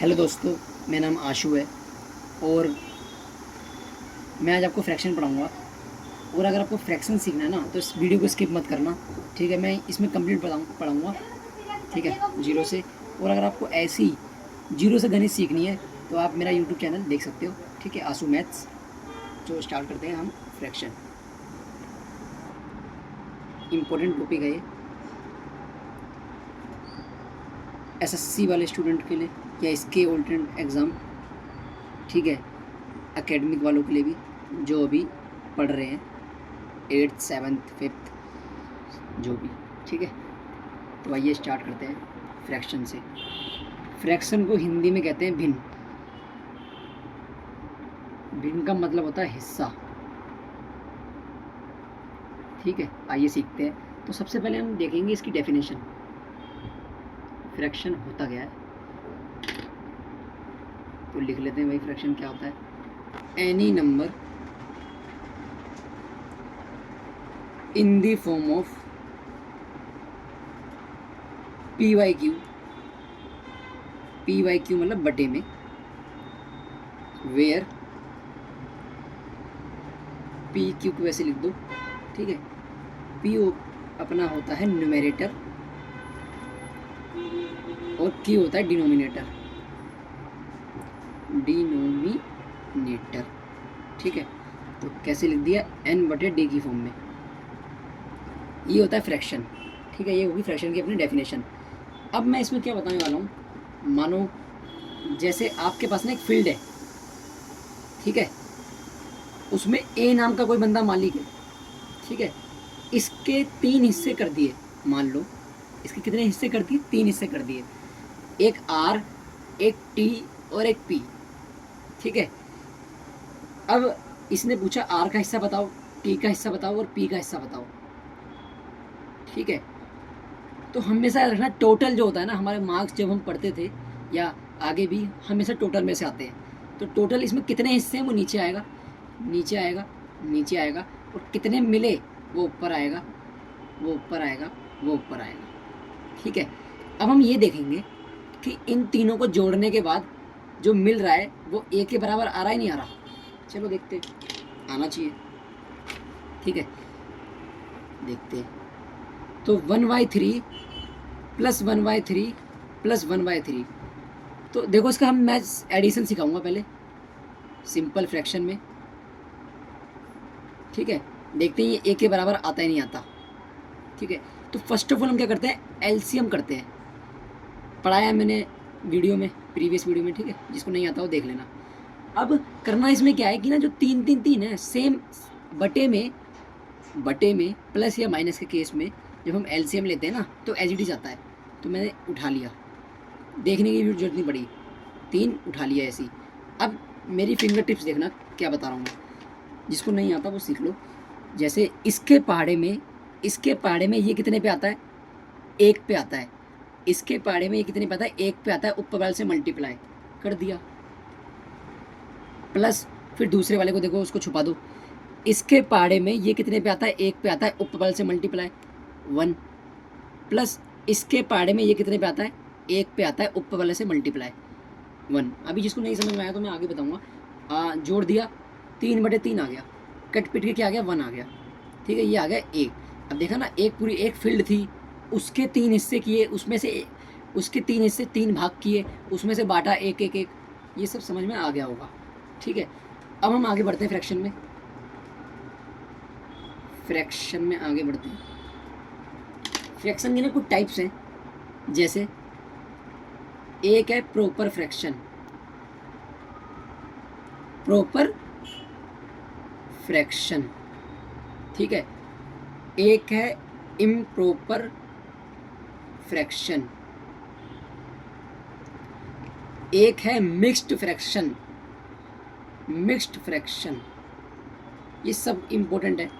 Hello दोस्तों, मेरा नाम आशु है और मैं आज आपको फ्रैक्शन पढ़ाऊँगा। और अगर आपको फ्रैक्शन सीखना है ना तो इस वीडियो को स्किप मत करना, ठीक है। मैं इसमें कंप्लीट पढ़ाऊँगा, ठीक है, जीरो से। और अगर आपको ऐसी जीरो से गणित सीखनी है तो आप मेरा यूट्यूब चैनल देख सकते हो, ठीक है, आशु मैथ्स। तो स्टार्ट करते हैं हम फ्रैक्शन। इम्पोर्टेंट टॉपिक है ये एसएससी वाले स्टूडेंट के लिए या इसके ऑल्टरनेट एग्ज़ाम, ठीक है, एकेडमिक वालों के लिए भी जो अभी पढ़ रहे हैं, 8th 7th 5th जो भी, ठीक है। तो आइए स्टार्ट करते हैं फ्रैक्शन से। फ्रैक्शन को हिंदी में कहते हैं भिन्न। भिन्न का मतलब होता है हिस्सा, ठीक है। आइए सीखते हैं। तो सबसे पहले हम देखेंगे इसकी डेफिनेशन। फ्रैक्शन होता क्या है तो लिख लेते हैं भाई, फ्रैक्शन क्या होता है। Any number in the form of P by Q. P by Q मतलब बटे में, वेयर पी क्यू को वैसे लिख दो, ठीक है। पी अपना होता है न्यूमरेटर और क्यू होता है डिनोमिनेटर। डिनोमिनेटर, ठीक है। तो कैसे लिख दिया, एन बटे डी की फॉर्म में। ये होता है फ्रैक्शन, ठीक है। ये होगी फ्रैक्शन की अपनी डेफिनेशन। अब मैं इसमें क्या बताने वाला हूँ, मानो जैसे आपके पास ना एक फील्ड है, ठीक है, उसमें ए नाम का कोई बंदा मालिक है, ठीक है। इसके 3 हिस्से कर दिए, मान लो इसके कितने हिस्से कर दिए, 3 हिस्से कर दिए, एक आर, एक टी और एक पी, ठीक है। अब इसने पूछा आर का हिस्सा बताओ, टी का हिस्सा बताओ और पी का हिस्सा बताओ, ठीक है। तो हमेशा रखना टोटल जो होता है ना, हमारे मार्क्स जब हम पढ़ते थे या आगे भी हमेशा टोटल में से आते हैं। तो टोटल इसमें कितने हिस्से हैं वो नीचे आएगा, नीचे आएगा, नीचे आएगा, और कितने मिले वो ऊपर आएगा, वो ऊपर आएगा, वो ऊपर आएगा, ठीक है। अब हम ये देखेंगे कि इन तीनों को जोड़ने के बाद जो मिल रहा है वो ए के बराबर आ रहा है नहीं आ रहा। चलो देखते, आना चाहिए, ठीक है। देखते हैं। तो 1/3 प्लस 1/3 प्लस 1/3। तो देखो इसका हम मैं एडिशन सिखाऊंगा पहले सिंपल फ्रैक्शन में, ठीक है। देखते हैं ये ए के बराबर आता है नहीं आता, ठीक है। तो फर्स्ट ऑफ ऑल हम क्या करते हैं, एलसीएम करते हैं। पढ़ाया है मैंने वीडियो में, प्रीवियस वीडियो में, ठीक है। जिसको नहीं आता वो देख लेना। अब करना इसमें क्या है कि ना जो 3 3 3 है, सेम बटे में प्लस या माइनस के केस में जब हम एलसीएम लेते हैं ना तो एज इट इज आता है। तो मैंने उठा लिया, देखने की भी जरूरत नहीं पड़ी, 3 उठा लिया ऐसी। अब मेरी फिंगर टिप्स देखना क्या बता रहा हूँ मैं, जिसको नहीं आता वो सीख लो। जैसे इसके पहाड़े में ये कितने पे आता है, 1 पे आता है। इसके पहाड़े में ये कितने पे आता है, 1 पे आता है। ऊपर वाले से मल्टीप्लाई कर दिया, प्लस फिर दूसरे वाले को देखो, उसको छुपा दो। इसके पहाड़े में ये कितने पे आता है, 1 पे आता है। ऊपर वाले से मल्टीप्लाई 1, प्लस इसके पहाड़े में ये कितने पे आता है, 1 पे आता है। ऊपर वाले से मल्टीप्लाई 1। अभी जिसको नहीं समझ में आया तो मैं आगे बताऊंगा। जोड़ दिया, 3/3 आ गया, कट पिट के क्या आ गया, 1 आ गया, ठीक है। ये आ गया 1। अब देखा ना, एक पूरी एक फील्ड थी, उसके 3 हिस्से किए, उसमें से उसके 3 हिस्से 3 भाग किए, उसमें से बांटा 1 1 1। ये सब समझ में आ गया होगा, ठीक है। अब हम आगे बढ़ते हैं फ्रैक्शन में। फ्रैक्शन में आगे बढ़ते हैं। फ्रैक्शन के ना कुछ टाइप्स हैं, जैसे एक है प्रॉपर फ्रैक्शन, प्रॉपर फ्रैक्शन, ठीक है। एक है इम्प्रॉपर फ्रैक्शन, एक है मिक्स्ड फ्रैक्शन। मिक्स्ड फ्रैक्शन, ये सब इम्पोर्टेंट है,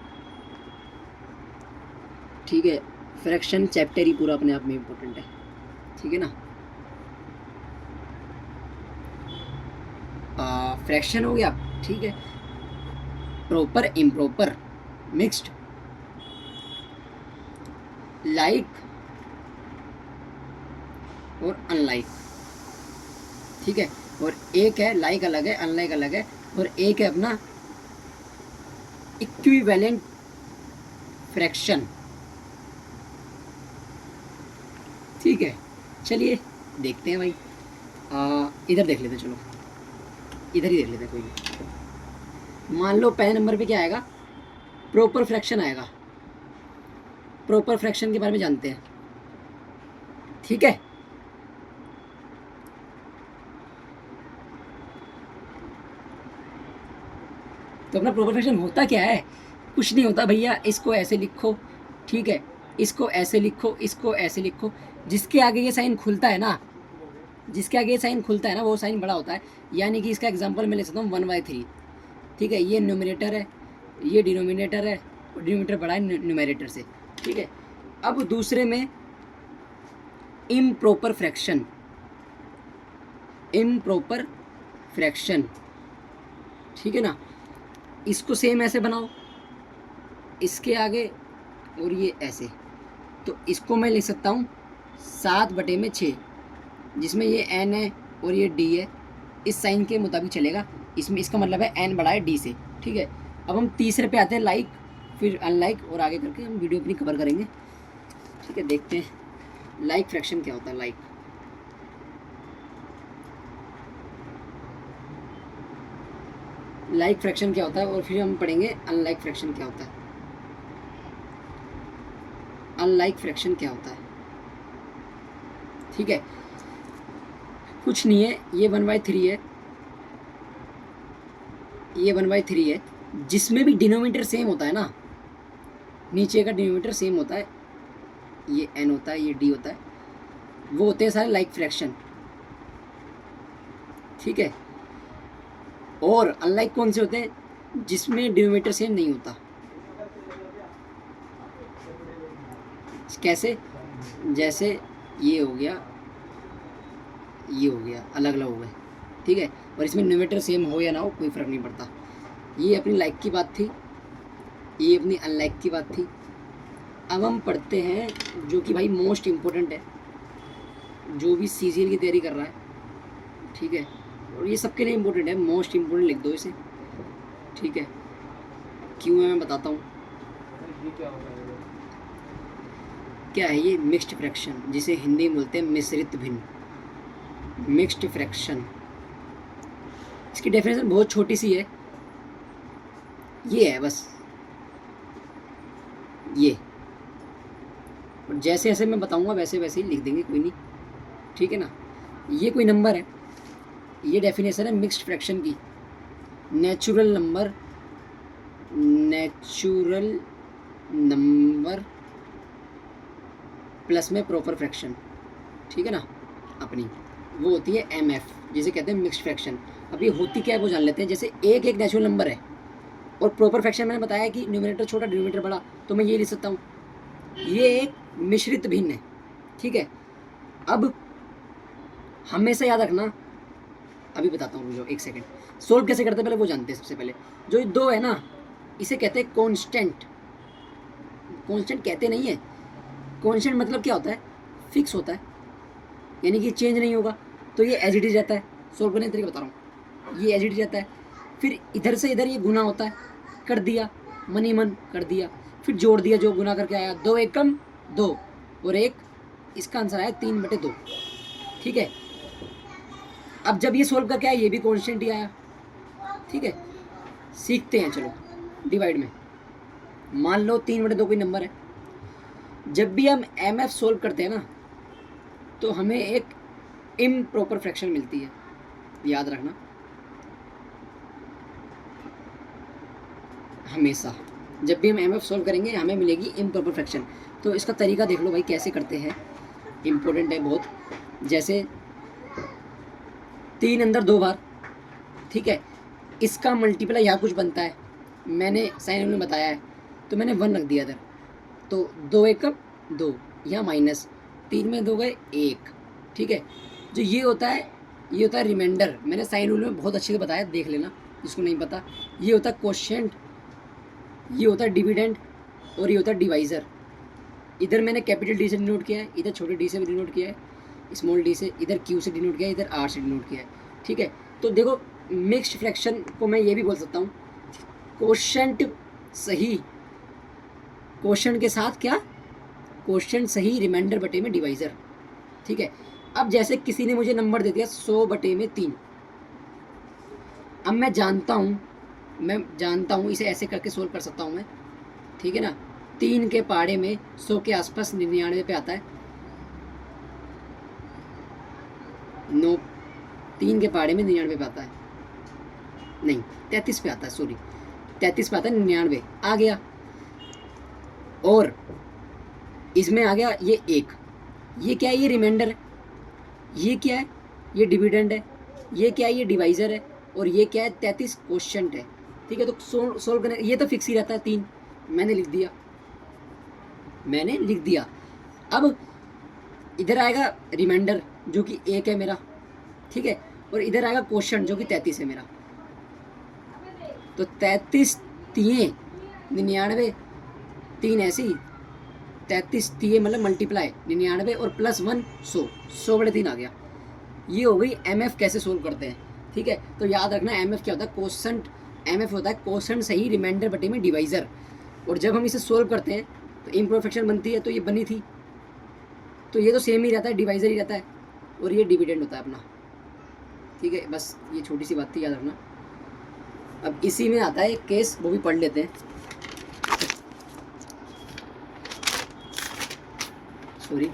ठीक है। फ्रैक्शन चैप्टर ही पूरा अपने आप में इम्पोर्टेंट है, ठीक है ना। फ्रैक्शन हो गया, ठीक है। प्रॉपर, इम्प्रॉपर, मिक्स्ड, लाइक और अनलाइक, ठीक है। और एक है लाइक अलग है, अनलाइक अलग है, और एक है अपना इक्विवेलेंट फ्रैक्शन। ठीक है, चलिए देखते हैं भाई। इधर देख लेते हैं, चलो इधर ही देख लेते हैं। कोई नहीं, मान लो पहले नंबर पे क्या आएगा, प्रॉपर फ्रैक्शन आएगा। प्रॉपर फ्रैक्शन के बारे में जानते हैं, ठीक है। तो अपना प्रॉपर फ्रैक्शन होता क्या है, कुछ नहीं होता भैया। इसको ऐसे लिखो, ठीक है, इसको ऐसे लिखो, इसको ऐसे लिखो। जिसके आगे ये साइन खुलता है ना, जिसके आगे ये साइन खुलता है ना, वो साइन बड़ा होता है। यानी कि इसका एग्जांपल मैं ले सकता हूँ 1/3, ठीक है। ये न्यूमरेटर है, ये डिनोमिनेटर है, और डिनोमिनेटर बड़ा है न्यूमरेटर से, ठीक है। अब दूसरे में इम्प्रॉपर फ्रैक्शन, इम्प्रॉपर फ्रैक्शन, ठीक है ना। इसको सेम ऐसे बनाओ, इसके आगे और ये ऐसे। तो इसको मैं लिख सकता हूँ 7/6, जिसमें ये n है और ये d है। इस साइन के मुताबिक चलेगा, इसमें इसका मतलब है n बड़ा है d से, ठीक है। अब हम तीसरे पे आते हैं, लाइक, फिर अनलाइक, और आगे करके हम वीडियो अपनी कवर करेंगे, ठीक है। देखते हैं लाइक फ्रैक्शन क्या होता है। लाइक फ्रैक्शन क्या होता है, और फिर हम पढ़ेंगे अनलाइक फ्रैक्शन क्या होता है। अनलाइक फ्रैक्शन क्या होता है, ठीक है। कुछ नहीं है, ये 1/3 है, ये 1/3 है। जिसमें भी डिनोमिनेटर सेम होता है ना, नीचे का डिनोमिनेटर सेम होता है, ये n होता है, ये d होता है, वो होते हैं सारे लाइक फ्रैक्शन, ठीक है। और अनलाइक कौन से होते हैं, जिसमें डिनोमिनेटर सेम नहीं होता। कैसे, जैसे ये हो गया, ये हो गया, अलग अलग हो गए, ठीक है। और इसमें डिनोमिनेटर सेम हो या ना हो कोई फ़र्क नहीं पड़ता। ये अपनी लाइक की बात थी, ये अपनी अनलाइक की बात थी। अब हम पढ़ते हैं जो कि भाई मोस्ट इम्पोर्टेंट है, जो भी CCL की तैयारी कर रहा है, ठीक है। और ये सबके लिए इम्पोर्टेंट है, मोस्ट इम्पोर्टेंट लिख दो इसे, ठीक है। क्यों है मैं बताता हूँ। क्या है ये, मिक्स्ड फ्रैक्शन, जिसे हिंदी में बोलते हैं मिश्रित भिन्न, मिक्स्ड फ्रैक्शन। इसकी डेफिनेशन बहुत छोटी सी है, ये है बस, ये। और जैसे जैसे मैं बताऊंगा वैसे वैसे ही लिख देंगे, कोई नहीं, ठीक है ना। ये कोई नंबर है, ये डेफिनेशन है मिक्स्ड फ्रैक्शन की। Natural number, natural number plus में प्रॉपर फ्रैक्शन, ठीक है ना। अपनी वो होती है MF, जिसे कहते हैं मिक्स्ड फ्रैक्शन। अब ये होती क्या है वो जान लेते हैं। जैसे एक नेचुरल नंबर है, और प्रॉपर फ्रैक्शन मैंने बताया कि न्यूमरेटर छोटा डिनोमिनेटर बड़ा, तो मैं ये लिख सकता हूँ, ये एक मिश्रित भिन्न है, ठीक है। अब हमेशा याद रखना, अभी बताता हूँ, रुको एक सेकंड। सोल्व कैसे करते हैं पहले वो जानते हैं। सबसे पहले जो ये दो है ना, इसे कहते हैं कांस्टेंट। कांस्टेंट कहते नहीं है, कांस्टेंट मतलब क्या होता है, फिक्स होता है, यानी कि चेंज नहीं होगा। तो ये एज इट इज रहता है, सोल्व करने के तरीके बता रहा हूँ, ये एज इट इज रहता है। फिर इधर से इधर ये गुना होता है, कर दिया, मन ही मन कर दिया, फिर जोड़ दिया, जो गुना करके आया 2 एकम 2, और एक इसका आंसर आया 3/2, ठीक है। अब जब ये सोल्व करके आया, ये भी कांस्टेंट ही आया, ठीक है। सीखते हैं, चलो डिवाइड में। मान लो 3/2 कोई नंबर है, जब भी हम MF सोल्व करते हैं ना, तो हमें एक इम्प्रॉपर फ्रैक्शन मिलती है, याद रखना हमेशा। जब भी हम MF सोल्व करेंगे हमें मिलेगी इम्प्रॉपर फ्रैक्शन। तो इसका तरीका देख लो भाई कैसे करते हैं, इम्पोर्टेंट है बहुत। जैसे 3 अंदर 2 बार, ठीक है। इसका मल्टीप्लाई यहाँ कुछ बनता है, मैंने साइन में बताया है, तो मैंने 1 रख दिया इधर। तो 2 एकम 2, यहाँ माइनस 3 में 2 गए 1, ठीक है। जो ये होता है, ये होता है रिमाइंडर। मैंने साइन रूल में बहुत अच्छे से बताया, देख लेना जिसको नहीं पता। ये होता है क्वोशिएंट, ये होता है डिविडेंड, और ये होता है डिवाइज़र। इधर मैंने कैपिटल D से डिनोट किया है, इधर छोटे d से भी डिनोट किया है, स्मॉल d से, इधर Q से डिनोट किया है, इधर R से डिनोट किया है। ठीक है। तो देखो मिक्स्ड फ्रैक्शन को मैं ये भी बोल सकता हूँ कोशेंट सही, कोशेंट के साथ क्या, कोशेंट सही रिमाइंडर बटे में डिवाइज़र, ठीक है। अब जैसे किसी ने मुझे नंबर दे दिया 100 बटे में 3, अब मैं जानता हूँ इसे ऐसे करके सोल्व कर सकता हूँ मैं, ठीक है ना। 3 के पाड़े में 100 के आसपास 99 पे आता है, 3 के पाड़े में 99 पे आता है, नहीं 33 पे आता है, सॉरी 33 पे आता है, 99 आ गया। और इसमें आ गया ये 1, ये क्या है, ये रिमाइंडर है, ये क्या है, ये डिविडेंड है, ये क्या है, ये डिवाइज़र है, और ये क्या है 33 कोशेंट है, ठीक है। तो सोल्व करने ये तो फिक्स ही रहता है 3, मैंने लिख दिया। अब इधर आएगा रिमाइंडर जो कि 1 है मेरा, ठीक है, और इधर आएगा कोशेंट जो कि 33 है मेरा। तो 33 3 99, 3 ऐसे ही 33 3 मतलब मल्टीप्लाई 99 और प्लस 1 100 बटे 3 आ गया। ये हो गई एमएफ कैसे सोल्व करते हैं, ठीक है। तो याद रखना एमएफ क्या होता है, कोशेंट, एमएफ होता है कोशेंट सही रिमाइंडर बटे में डिवाइज़र। और जब हम इसे सोल्व करते हैं तो इम्परफेक्शन बनती है, तो ये बनी थी, तो ये तो सेम ही रहता है, डिवाइज़र ही रहता है, और ये डिविडेंड होता है अपना, ठीक है। बस ये छोटी सी बात थी, याद रखना। अब इसी में आता है एक केस, वो भी पढ़ लेते हैं, सॉरी,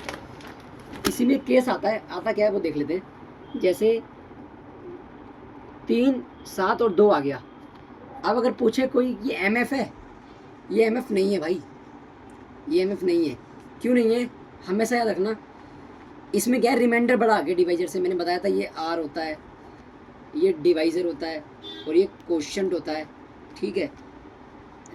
इसी में केस आता क्या है वो देख लेते हैं। जैसे 3 7 और 2 आ गया। अब अगर पूछे कोई ये एमएफ है, ये एमएफ नहीं है भाई, ये एमएफ नहीं है। क्यों नहीं है, हमेशा याद रखना, इसमें क्या है रिमाइंडर बड़ा आ गया डिवाइज़र से, मैंने बताया था ये आर होता है, ये डिवाइज़र होता है, और ये कोशेंट होता है, ठीक है।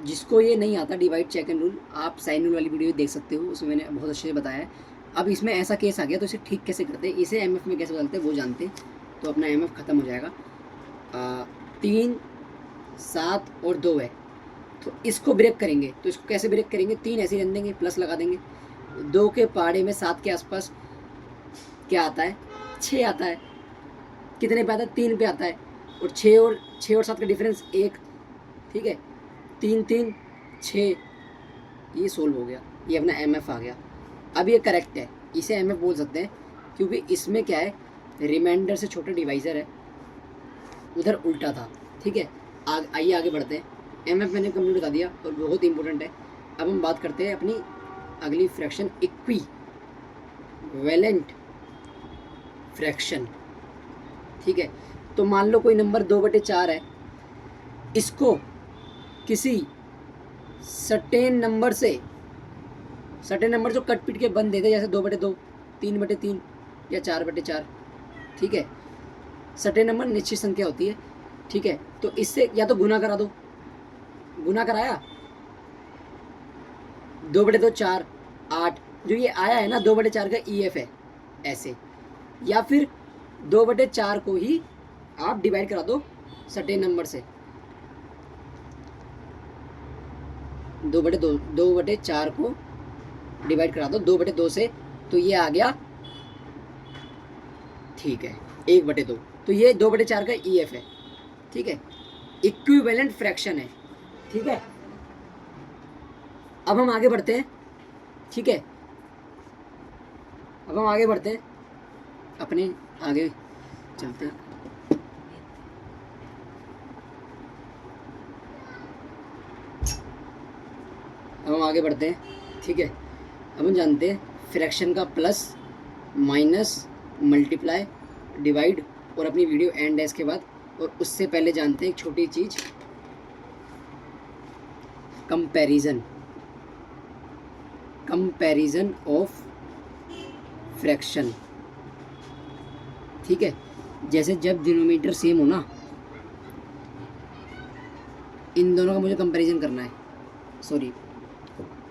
जिसको ये नहीं आता डिवाइड चेक एंड रूल, आप साइन रूल वाली वीडियो देख सकते हो, उसमें मैंने बहुत अच्छे से बताया है। अब इसमें ऐसा केस आ गया, तो इसे ठीक कैसे करते हैं, इसे एमएफ में कैसे बदलते हैं वो जानते हैं, तो अपना एमएफ ख़त्म हो जाएगा। 3 7 और 2 है, तो इसको ब्रेक करेंगे, तो इसको कैसे ब्रेक करेंगे, 3 ऐसे रहने देंगे, प्लस लगा देंगे, 2 के पाड़े में 7 के आसपास क्या आता है, 6 आता है, कितने पे आता है, 3 पे आता है, और 6 और 7 का डिफरेंस 1, ठीक है, 3 3 6, ये सोल्व हो गया, ये अपना एमएफ आ गया। अब ये करेक्ट है, इसे एमएफ बोल सकते हैं, क्योंकि इसमें क्या है रिमाइंडर से छोटा डिवाइज़र है, उधर उल्टा था, ठीक है। आइए आगे बढ़ते हैं। एमएफ मैंने कंप्लीट बता दिया और बहुत इंपॉर्टेंट है। अब हम बात करते हैं अपनी अगली फ्रैक्शन, इक्विवेलेंट फ्रैक्शन, ठीक है। तो मान लो कोई नंबर 2/4 है, इसको किसी सर्टेन नंबर जो कट पिट के बन देते, जैसे 2/2, 3/3 या 4/4, ठीक है। सर्टेन नंबर निश्चित संख्या होती है, ठीक है। तो इससे या तो गुना करा दो, गुना कराया 2/2 4 8, जो ये आया है ना 2/4 का ईएफ है ऐसे, या फिर 2/4 को ही आप डिवाइड करा दो सर्टेन नंबर से, 2/4 को डिवाइड करा दो 2/2 से, तो ये आ गया, ठीक है, 1/2, तो ये 2/4 का ईएफ है, ठीक है, इक्विवेलेंट फ्रैक्शन है, ठीक है। अब हम आगे बढ़ते हैं, ठीक है, अब हम आगे बढ़ते हैं, अपने आगे चलते हैं। अब हम आगे बढ़ते हैं, ठीक है। अब हम जानते हैं फ्रैक्शन का प्लस माइनस मल्टीप्लाई डिवाइड, और अपनी वीडियो एंड है इसके बाद। और उससे पहले जानते हैं एक छोटी चीज़, कंपैरिजन ऑफ फ्रैक्शन, ठीक है। जैसे जब डिनोमिनेटर सेम हो ना, इन दोनों का मुझे कंपैरिजन करना है, सॉरी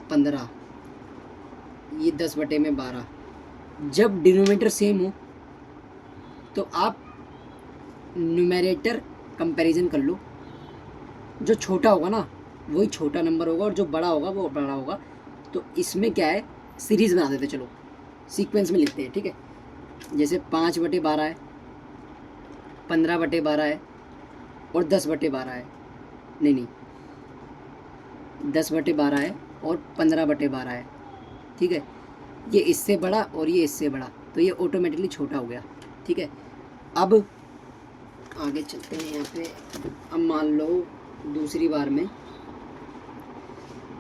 15, ये 10/12, जब डिनोमिनेटर सेम हो तो आप न्यूमरेटर कंपैरिजन कर लो, जो छोटा होगा ना वही छोटा नंबर होगा, और जो बड़ा होगा वो बड़ा होगा। तो इसमें क्या है, सीरीज़ बना देते, चलो सीक्वेंस में लिखते हैं, ठीक है। जैसे 5/12 है, 15/12 है और 10/12 है, नहीं नहीं 10/12 है और 15/12 है, ठीक है। ये इससे बड़ा और ये इससे बड़ा, तो ये ऑटोमेटिकली छोटा हो गया, ठीक है। अब आगे चलते हैं यहाँ पे। अब मान लो दूसरी बार में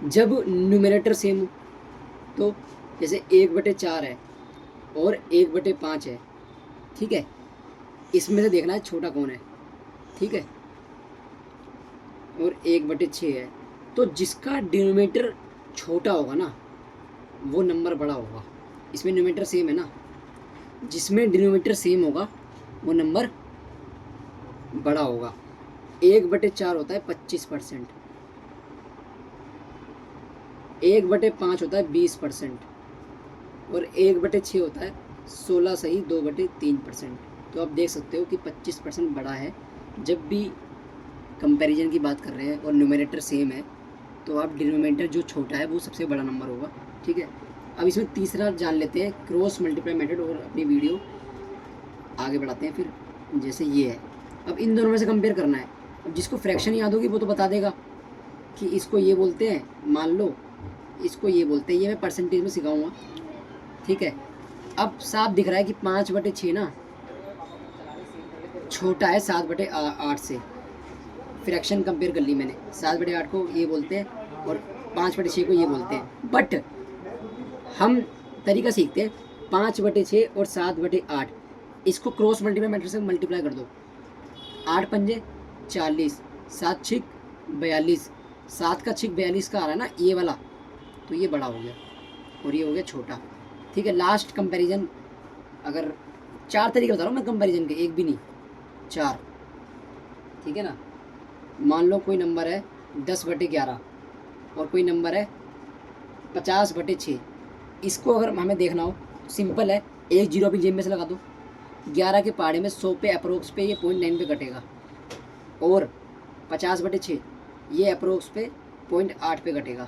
जब न्यूमरेटर सेम हो, तो जैसे 1/4 है और 1/5 है, ठीक है। इसमें से देखना है छोटा कौन है, ठीक है। और 1/6 है, तो जिसका डिनोमिनेटर छोटा होगा ना वो नंबर बड़ा होगा। इसमें न्यूमरेटर सेम है ना, जिसमें डिनोमिनेटर सेम होगा वो नंबर बड़ा होगा। 1/4 होता है 25%, 1/5 होता है 20% और 1/6 होता है 16 सही 2/3%। तो आप देख सकते हो कि 25% बड़ा है। जब भी कंपैरिजन की बात कर रहे हैं और न्यूमरेटर सेम है तो आप डिनोमिनेटर जो छोटा है वो सबसे बड़ा नंबर होगा, ठीक है। अब इसमें तीसरा जान लेते हैं क्रॉस मल्टीप्लाई मेथड और अपनी वीडियो आगे बढ़ाते हैं। फिर जैसे ये है, अब इन दोनों में से कंपेयर करना है। अब जिसको फ्रैक्शन याद होगी वो तो बता देगा कि इसको ये बोलते हैं, मान लो इसको ये बोलते हैं, ये मैं परसेंटेज में सिखाऊंगा, ठीक है। अब साफ दिख रहा है कि 5/6 ना छोटा है 7/8 से। फ्रैक्शन कंपेयर कर ली मैंने, 7/8 को ये बोलते हैं और 5/6 को ये बोलते हैं। बट हम तरीका सीखते हैं, 5/6 और 7/8 इसको क्रॉस मल्टीप्लाई मेथड से मल्टीप्लाई कर दो। 8 पंजे 40, 7 छिक 42, 7 का छिक 42 का आ रहा है ना ये वाला, तो ये बड़ा हो गया और ये हो गया छोटा, ठीक है। लास्ट कंपैरिजन, अगर 4 तरीके बता रहा हूँ मैं कंपैरिजन के, एक भी नहीं 4, ठीक है ना। मान लो कोई नंबर है 10/11 और कोई नंबर है 50/6। इसको अगर हमें देखना हो सिंपल है, एक जीरो भी जेब में से लगा दो। 11 के पहाड़े में 100 पे अप्रोक्स पे ये 0.9 पे कटेगा और 50/6 ये अप्रोक्स पे 0.8 पे कटेगा,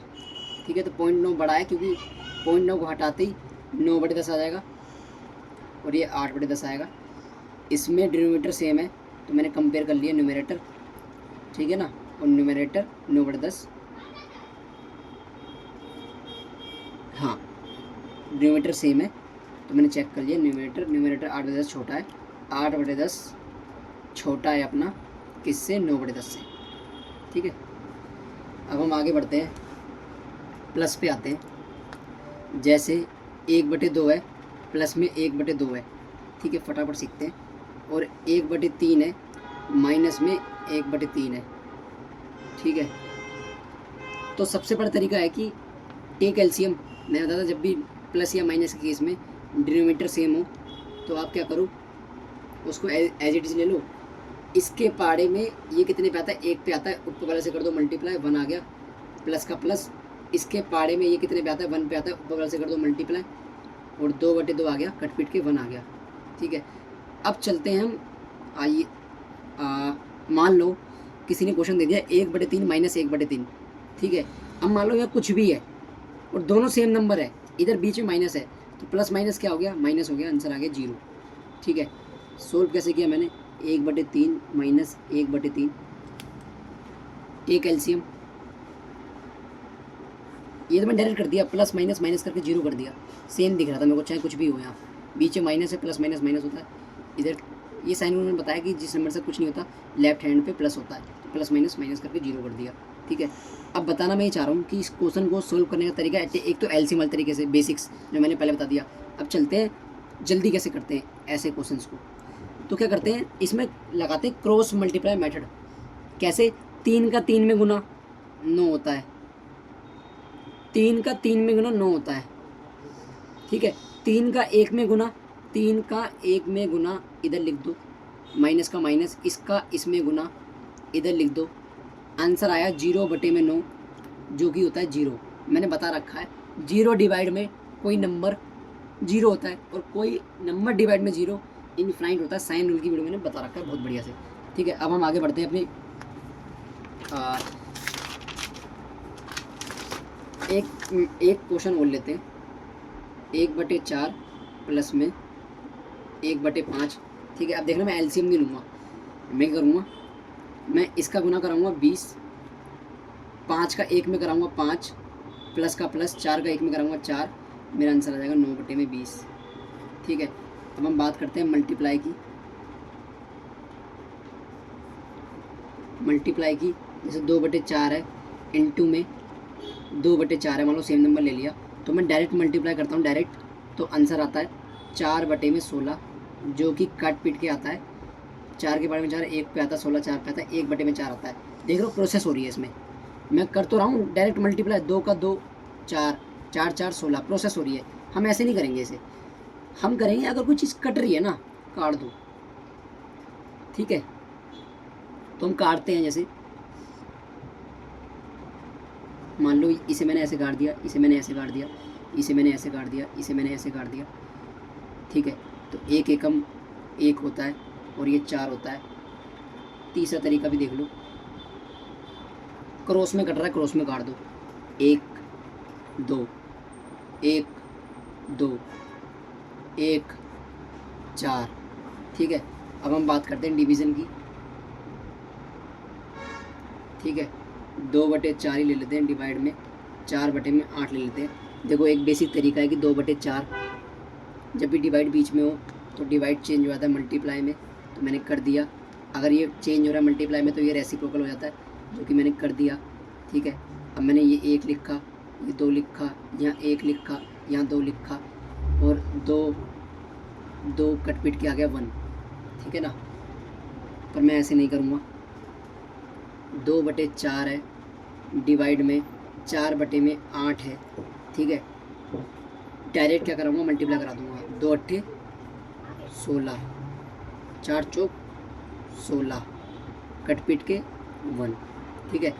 ठीक है। तो 0.9 बड़ा है क्योंकि 0.9 को हटाते ही 9/10 आ जाएगा और ये 8/10 आएगा। इसमें डिनोमिनेटर सेम है तो मैंने कंपेयर कर लिया न्यूमरेटर, ठीक है ना। और न्यूमरेटर 9/10, हाँ डिनोमिनेटर सेम है तो मैंने चेक कर लिया। न्यूमरेटर 8/10 छोटा है, 8/10 छोटा है अपना किससे, 9/10 से, ठीक है। अब हम आगे बढ़ते हैं, प्लस पे आते हैं। जैसे 1/2 है, प्लस में 1/2 है, ठीक है, फटाफट सीखते हैं। और 1/3 है, माइनस में 1/3 है, ठीक है। तो सबसे बड़ा तरीका है कि टेक एलसीएम। मैंने बताया था जब भी प्लस या माइनस के केस में डिनोमिनेटर सेम हो तो आप क्या करो, उसको एज इट इज ले लो। इसके पहाड़े में ये कितने पे आता है, 1 पे आता है, ऊपर वाले से कर दो मल्टीप्लाई, 1 आ गया, प्लस का प्लस। इसके पहाड़े में ये कितने पे आता है, 1 पे आता है, ऊपर वाले से कर दो मल्टीप्लाई और 2/2 आ गया, कट पीट के 1 आ गया, ठीक है। अब चलते हैं हम, आइए मान लो किसी ने क्वेश्चन दे दिया 1/3 माइनस 1/3, ठीक है। अब मान लो यह कुछ भी है और दोनों सेम नंबर है, इधर बीच में माइनस है, तो प्लस माइनस क्या हो गया, माइनस हो गया, आंसर आ गया 0, ठीक है। सोल्व कैसे किया मैंने, 1/3 माइनस 1/3, एक एलसीएम, ये तो मैं डायरेक्ट कर दिया, प्लस माइनस माइनस करके 0 कर दिया। सेम दिख रहा था मेरे को, चाहे कुछ भी हो, यहाँ बीच में माइनस है, प्लस माइनस माइनस होता है। इधर ये साइन उन्होंने बताया कि जिस नंबर से कुछ नहीं होता लेफ्ट हैंड पे प्लस होता है, तो प्लस माइनस माइनस करके 0 कर दिया, ठीक है। अब बताना मैं ये चाह रहा हूँ कि इस क्वेश्चन को सोल्व करने का तरीका, एक तो एलसीएम वाले तरीके से बेसिक्स जो मैंने पहले बता दिया। अब चलते हैं जल्दी कैसे करते हैं ऐसे क्वेश्चंस को। तो क्या करते हैं, इसमें लगाते हैं क्रॉस मल्टीप्लाई मेथड। कैसे, 3 का 3 में गुना 9 होता है, 3 का 3 में गुना 9 होता है, ठीक है। 3 का 1 में गुना, 3 का 1 में गुना इधर लिख दो, माइनस का माइनस, इसका इसमें गुना इधर लिख दो। आंसर आया 0/9 जो कि होता है 0। मैंने बता रखा है 0 डिवाइड में कोई नंबर 0 होता है और कोई नंबर डिवाइड में 0 इनफाइनाइट होता है। साइन रूल की वीडियो मैंने बता रखा है बहुत बढ़िया से, ठीक है। अब हम आगे बढ़ते हैं अपने एक क्वेश्चन बोल लेते हैं। 1/4 प्लस में 1/5, ठीक है। अब देखना मैं एलसीएम नहीं लूँगा, मैं करूँगा, मैं इसका गुना कराऊँगा 20, 5 का 1 में कराऊँगा 5, प्लस का प्लस, 4 का 1 में कराऊँगा 4, मेरा आंसर आ जाएगा 9/20। ठीक है, अब हम बात करते हैं मल्टीप्लाई की। मल्टीप्लाई की जैसे 2/4 है, इनटू में 2/4 है, मान लो सेम नंबर ले लिया, तो मैं डायरेक्ट मल्टीप्लाई करता हूँ डायरेक्ट, तो आंसर आता है 4/16, जो कि काट पीट के आता है 4 के बारे में 4, 1 पे आता है 16, 4 पे आता है 1/4 आता है। देख लो प्रोसेस हो रही है इसमें, मैं कर तो रहा हूँ डायरेक्ट मल्टीप्लाई, 2 का 2 4, 4 4 16, प्रोसेस हो रही है। हम ऐसे नहीं करेंगे इसे, हम करेंगे अगर कोई चीज़ कट रही है ना, काट दो। ठीक है, तो हम काटते हैं, जैसे मान लो इसे मैंने ऐसे काट दिया, इसे मैंने ऐसे काट दिया, इसे मैंने ऐसे काट दिया, इसे मैंने ऐसे काट दिया। ठीक है, तो 1 एकम 1 होता है और ये 4 होता है। तीसरा तरीका भी देख लो, क्रॉस में कट रहा है, क्रॉस में काट दो, 1 2 1 2 1 4। ठीक है, अब हम बात करते हैं डिवीज़न की। ठीक है, 2/4 ही ले लेते हैं डिवाइड में, 4/8 ले लेते हैं। देखो एक बेसिक तरीका है कि 2/4 जब भी डिवाइड बीच में हो तो डिवाइड चेंज हो जाता है मल्टीप्लाई में, तो मैंने कर दिया। अगर ये चेंज हो रहा है मल्टीप्लाई में तो ये रेसिप्रोकल हो जाता है, जो कि मैंने कर दिया। ठीक है, अब मैंने ये 1 लिखा, ये 2 लिखा, यहाँ 1 लिखा, यहाँ 2 लिखा, और 2 कट पिट के आ गया 1। ठीक है ना, पर मैं ऐसे नहीं करूँगा। 2/4 है, डिवाइड में 4/8 है। ठीक है, डायरेक्ट क्या कराऊंगा, मल्टीप्लाई करा दूंगा। 2 अट्ठे 16, 4 चौक 16, कट पीट के 1। ठीक है,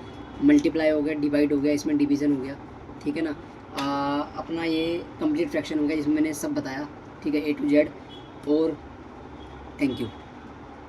मल्टीप्लाई हो गया, डिवाइड हो गया, इसमें डिवीज़न हो गया। ठीक है ना, अपना ये कंप्लीट फ्रैक्शन हो गया जिसमें मैंने सब बताया। ठीक है, A to Z। और थैंक यू।